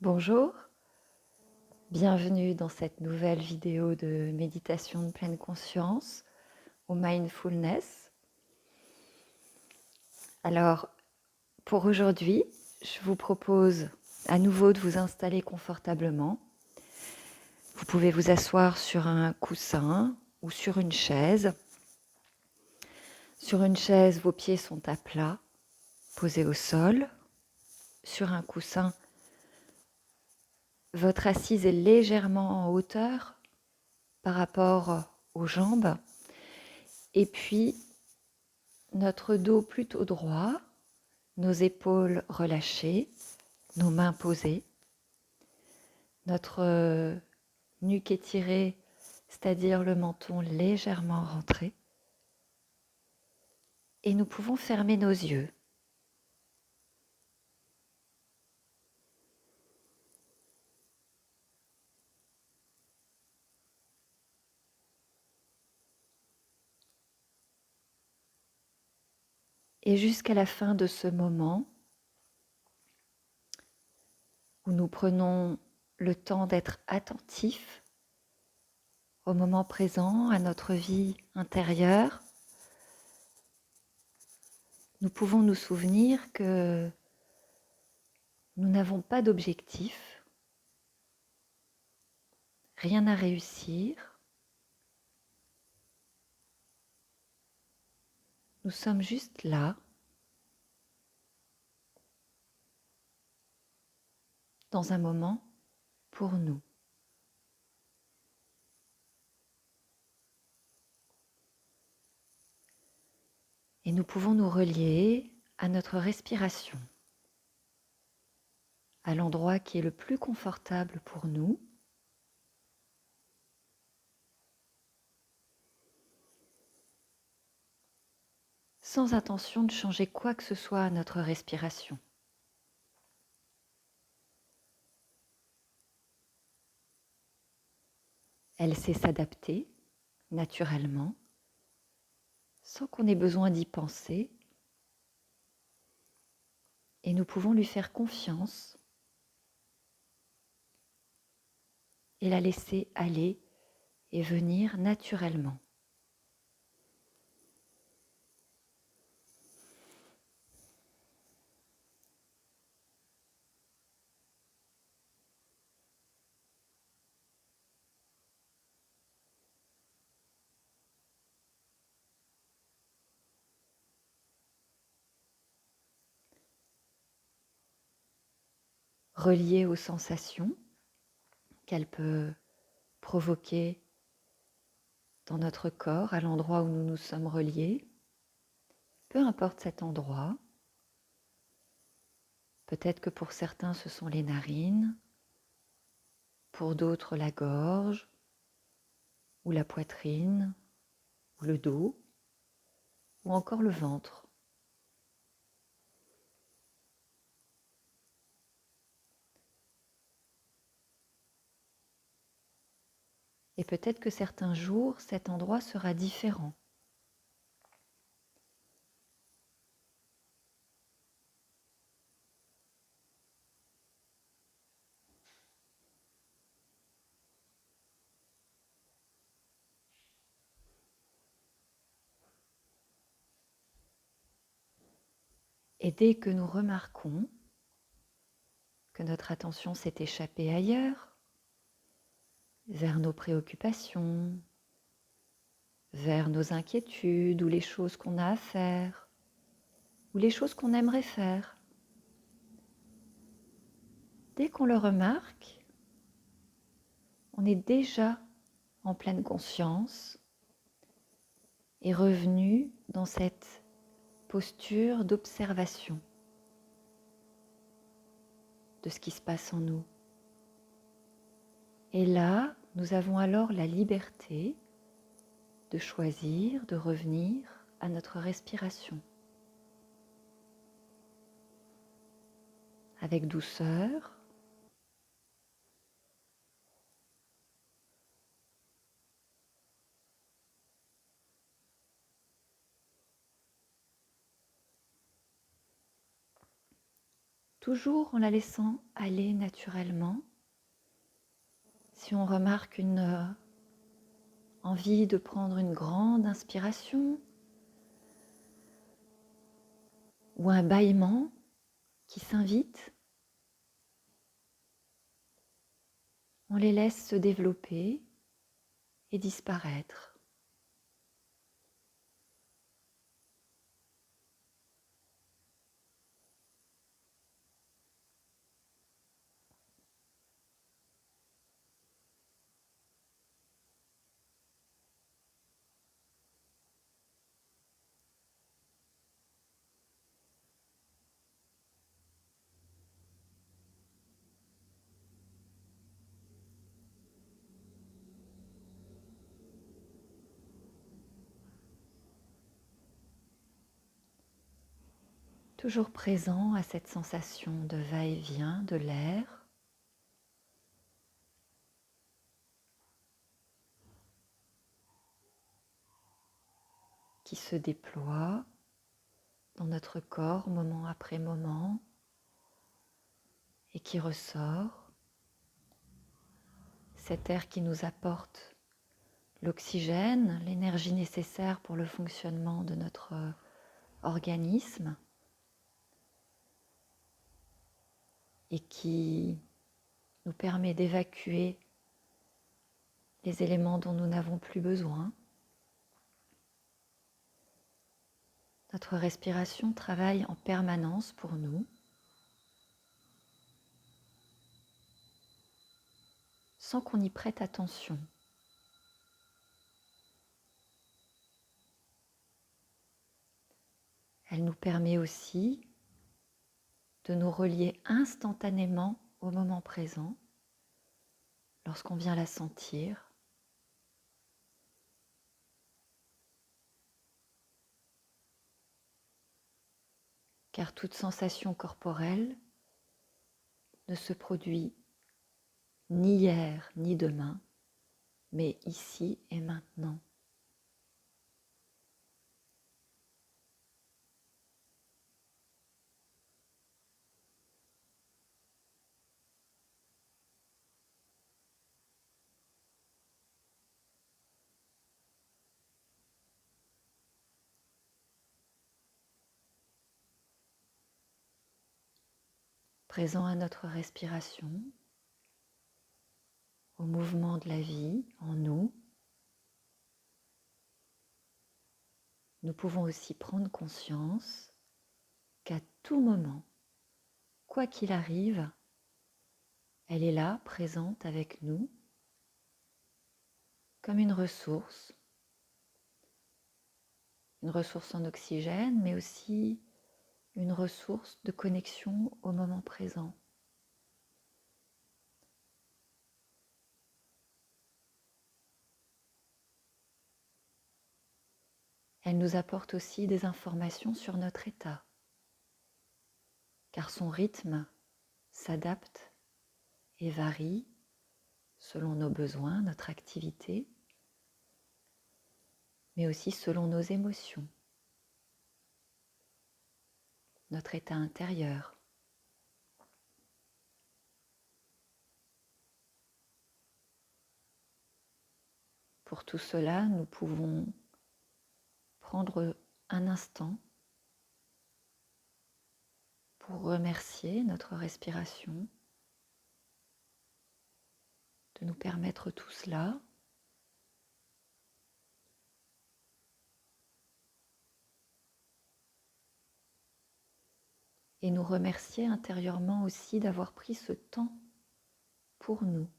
Bonjour, bienvenue dans cette nouvelle vidéo de méditation de pleine conscience au mindfulness. Alors, pour aujourd'hui, je vous propose à nouveau de vous installer confortablement. Vous pouvez vous asseoir sur un coussin ou sur une chaise. Sur une chaise, vos pieds sont à plat, posés au sol. Sur un coussin, votre assise est légèrement en hauteur par rapport aux jambes. Et puis, notre dos plutôt droit, nos épaules relâchées, nos mains posées, notre nuque étirée, c'est-à-dire le menton légèrement rentré. Et nous pouvons fermer nos yeux. Et jusqu'à la fin de ce moment, où nous prenons le temps d'être attentifs au moment présent, à notre vie intérieure, nous pouvons nous souvenir que nous n'avons pas d'objectif, rien à réussir. Nous sommes juste là, dans un moment pour nous. Et nous pouvons nous relier à notre respiration, à l'endroit qui est le plus confortable pour nous. Sans intention de changer quoi que ce soit à notre respiration. Elle sait s'adapter naturellement, sans qu'on ait besoin d'y penser. Et nous pouvons lui faire confiance et la laisser aller et venir naturellement. Reliée aux sensations qu'elle peut provoquer dans notre corps, à l'endroit où nous nous sommes reliés. Peu importe cet endroit. Peut-être que pour certains, ce sont les narines, pour d'autres, la gorge, ou la poitrine, ou le dos, ou encore le ventre. Et peut-être que certains jours, cet endroit sera différent. Et dès que nous remarquons que notre attention s'est échappée ailleurs, vers nos préoccupations, vers nos inquiétudes ou les choses qu'on a à faire, ou les choses qu'on aimerait faire, dès qu'on le remarque, on est déjà en pleine conscience et revenu dans cette posture d'observation de ce qui se passe en nous. Et là, nous avons alors la liberté de choisir, de revenir à notre respiration. Avec douceur, toujours en la laissant aller naturellement. Si on remarque une envie de prendre une grande inspiration ou un bâillement qui s'invite, on les laisse se développer et disparaître. Toujours présent à cette sensation de va-et-vient de l'air. Qui se déploie dans notre corps moment après moment et qui ressort. Cet air qui nous apporte l'oxygène, l'énergie nécessaire pour le fonctionnement de notre organisme et qui nous permet d'évacuer les éléments dont nous n'avons plus besoin. Notre respiration travaille en permanence pour nous, sans qu'on y prête attention. Elle nous permet aussi de nous relier instantanément au moment présent, lorsqu'on vient la sentir. Car toute sensation corporelle ne se produit ni hier ni demain, mais ici et maintenant. Présent à notre respiration, au mouvement de la vie en nous, nous pouvons aussi prendre conscience qu'à tout moment, quoi qu'il arrive, elle est là, présente avec nous, comme une ressource en oxygène, mais aussi une ressource de connexion au moment présent. Elle nous apporte aussi des informations sur notre état, car son rythme s'adapte et varie selon nos besoins, notre activité, mais aussi selon nos émotions, notre état intérieur. Pour tout cela, nous pouvons prendre un instant pour remercier notre respiration de nous permettre tout cela. Et nous remercier intérieurement aussi d'avoir pris ce temps pour nous,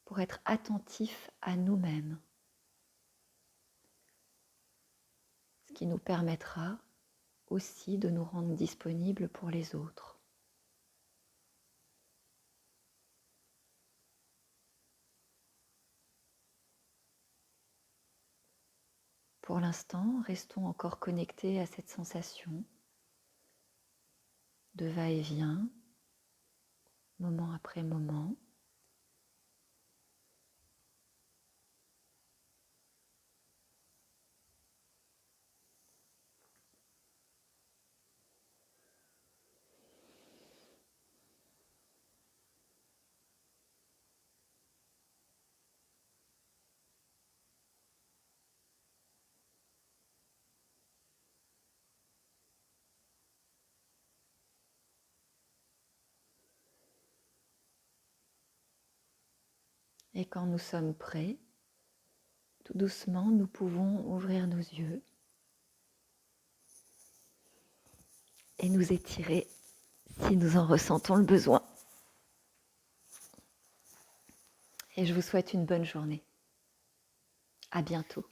pour être attentifs à nous-mêmes, ce qui nous permettra aussi de nous rendre disponibles pour les autres. Pour l'instant, restons encore connectés à cette sensation de va-et-vient, moment après moment. Et quand nous sommes prêts, tout doucement, nous pouvons ouvrir nos yeux et nous étirer si nous en ressentons le besoin. Et je vous souhaite une bonne journée. À bientôt.